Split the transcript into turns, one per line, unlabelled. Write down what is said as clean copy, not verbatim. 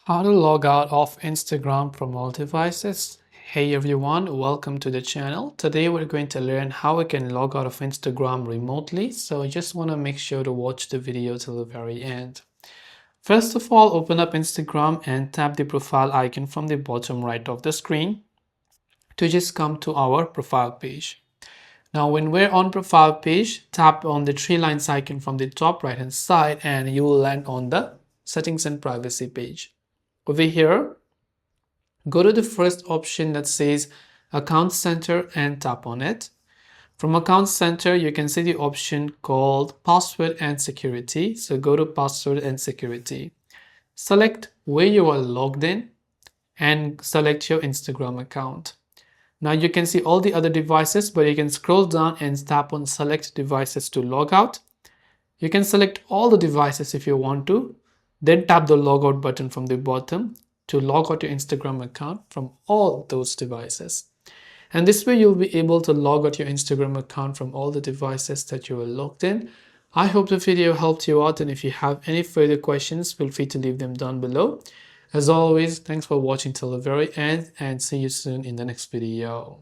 How to log out of Instagram from all devices. Hey everyone, welcome to the channel. Today we're going to learn how we can log out of Instagram remotely. So I just want to make sure to watch the video till the very end. First of all, open up Instagram and tap the profile icon from the bottom right of the screen to just come to our profile page. Now when we're on profile page, tap on the three lines icon from the top right hand side and you will land on the settings and privacy page. Over here, go to the first option that says Account Center and tap on it. From Account Center, you can see the option called Password and Security. So go to Password and Security. Select where you are logged in and select your Instagram account. Now you can see all the other devices, but you can scroll down and tap on Select Devices to log out. You can select all the devices if you want to, then tap the logout button from the bottom to log out your Instagram account from all those devices. And this way you'll be able to log out your Instagram account from all the devices that you are logged in. I hope the video helped you out, and if you have any further questions, feel free to leave them down below. As always, thanks for watching till the very end and see you soon in the next video.